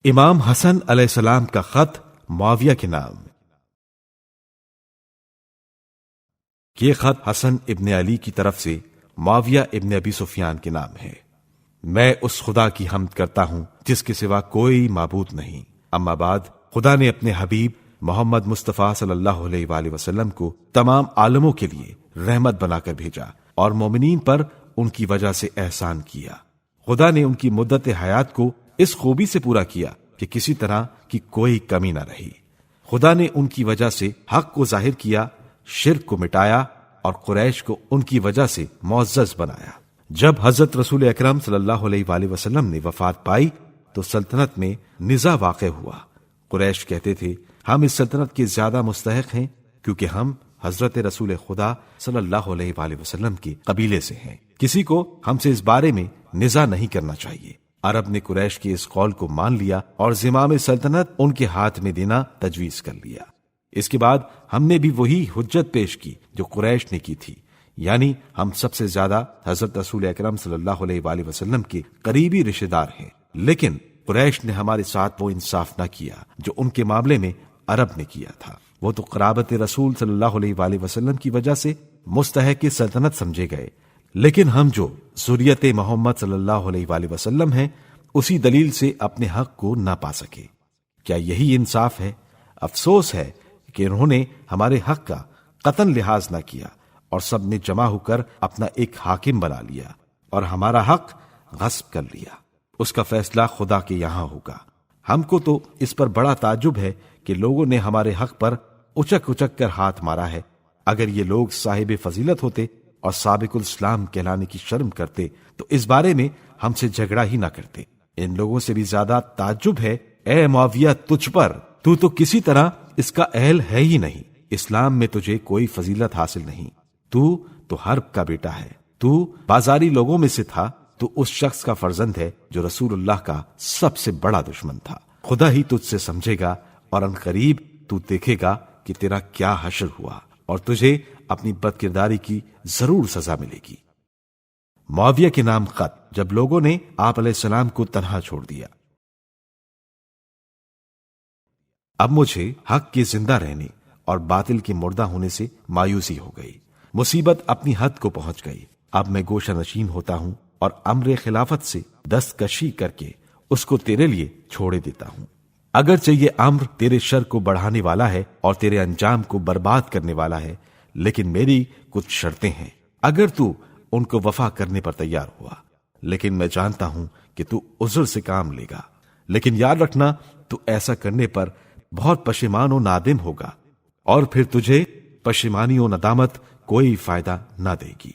امام حسن علیہ السلام کا خط معاویہ کے نام۔ یہ خط حسن ابن علی کی طرف سے معاویہ ابن ابی سفیان کے نام ہے۔ میں اس خدا کی حمد کرتا ہوں جس کے سوا کوئی معبود نہیں، اما بعد خدا نے اپنے حبیب محمد مصطفیٰ صلی اللہ علیہ وآلہ وسلم کو تمام عالموں کے لیے رحمت بنا کر بھیجا اور مومنین پر ان کی وجہ سے احسان کیا۔ خدا نے ان کی مدت حیات کو اس خوبی سے پورا کیا کہ کسی طرح کی کوئی کمی نہ رہی۔ خدا نے ان کی وجہ سے حق کو ظاہر کیا، شرک کو مٹایا اور قریش کو ان کی وجہ سے معزز بنایا۔ جب حضرت رسول اکرم صلی اللہ علیہ وآلہ وسلم نے وفات پائی تو سلطنت میں نزاع واقع ہوا۔ قریش کہتے تھے ہم اس سلطنت کے زیادہ مستحق ہیں کیونکہ ہم حضرت رسول خدا صلی اللہ علیہ وآلہ وسلم کے قبیلے سے ہیں، کسی کو ہم سے اس بارے میں نزاع نہیں کرنا چاہیے۔ عرب نے قریش کے اس قول کو مان لیا اور زمام سلطنت ان کے ہاتھ میں دینا تجویز کر لیا۔ اس کے بعد ہم نے بھی وہی حجت پیش کی جو قریش نے کی تھی، یعنی ہم سب سے زیادہ حضرت رسول اکرم صلی اللہ علیہ وآلہ وسلم کے قریبی رشتہ دار ہیں، لیکن قریش نے ہمارے ساتھ وہ انصاف نہ کیا جو ان کے معاملے میں عرب نے کیا تھا۔ وہ تو قرابت رسول صلی اللہ علیہ وآلہ وسلم کی وجہ سے مستحق سلطنت سمجھے گئے، لیکن ہم جو ذریت محمد صلی اللہ علیہ وآلہ وسلم ہیں اسی دلیل سے اپنے حق کو نہ پا سکے۔ کیا یہی انصاف ہے؟ افسوس ہے کہ انہوں نے ہمارے حق کا قطعاً لحاظ نہ کیا اور سب نے جمع ہو کر اپنا ایک حاکم بنا لیا اور ہمارا حق غصب کر لیا۔ اس کا فیصلہ خدا کے یہاں ہوگا۔ ہم کو تو اس پر بڑا تعجب ہے کہ لوگوں نے ہمارے حق پر اچک اچک کر ہاتھ مارا ہے۔ اگر یہ لوگ صاحب فضیلت ہوتے اور سابق الاسلام کہلانے کی شرم کرتے تو اس بارے میں ہم سے جھگڑا ہی نہ کرتے۔ ان لوگوں سے بھی زیادہ تعجب ہے اے معاویہ تجھ پر، تو کسی طرح اس کا اہل ہے ہی نہیں۔ اسلام میں تجھے کوئی فضیلت حاصل نہیں، تو حرب کا بیٹا ہے، تو بازاری لوگوں میں سے تھا، تو اس شخص کا فرزند ہے جو رسول اللہ کا سب سے بڑا دشمن تھا۔ خدا ہی تجھ سے سمجھے گا اور ان قریب تو دیکھے گا کہ تیرا کیا حشر ہوا اور تجھے اپنی بد کرداری کی ضرور سزا ملے گی۔ معاویہ کے نام خط جب لوگوں نے آپ علیہ السلام کو تنہا چھوڑ دیا۔ اب مجھے حق کے زندہ رہنے اور باطل کے مردہ ہونے سے مایوسی ہو گئی۔ مصیبت اپنی حد کو پہنچ گئی۔ اب میں گوشہ نشین ہوتا ہوں اور امر خلافت سے دستکشی کر کے اس کو تیرے لیے چھوڑے دیتا ہوں۔ اگرچہ یہ امر تیرے شر کو بڑھانے والا ہے اور تیرے انجام کو برباد کرنے والا ہے، لیکن میری کچھ شرطیں ہیں۔ اگر تو ان کو وفا کرنے پر تیار ہوا، لیکن میں جانتا ہوں کہ تو عذر سے کام لے گا، لیکن یاد رکھنا تو ایسا کرنے پر بہت پشیمان و نادم ہوگا اور پھر تجھے پشیمانی و ندامت کوئی فائدہ نہ دے گی۔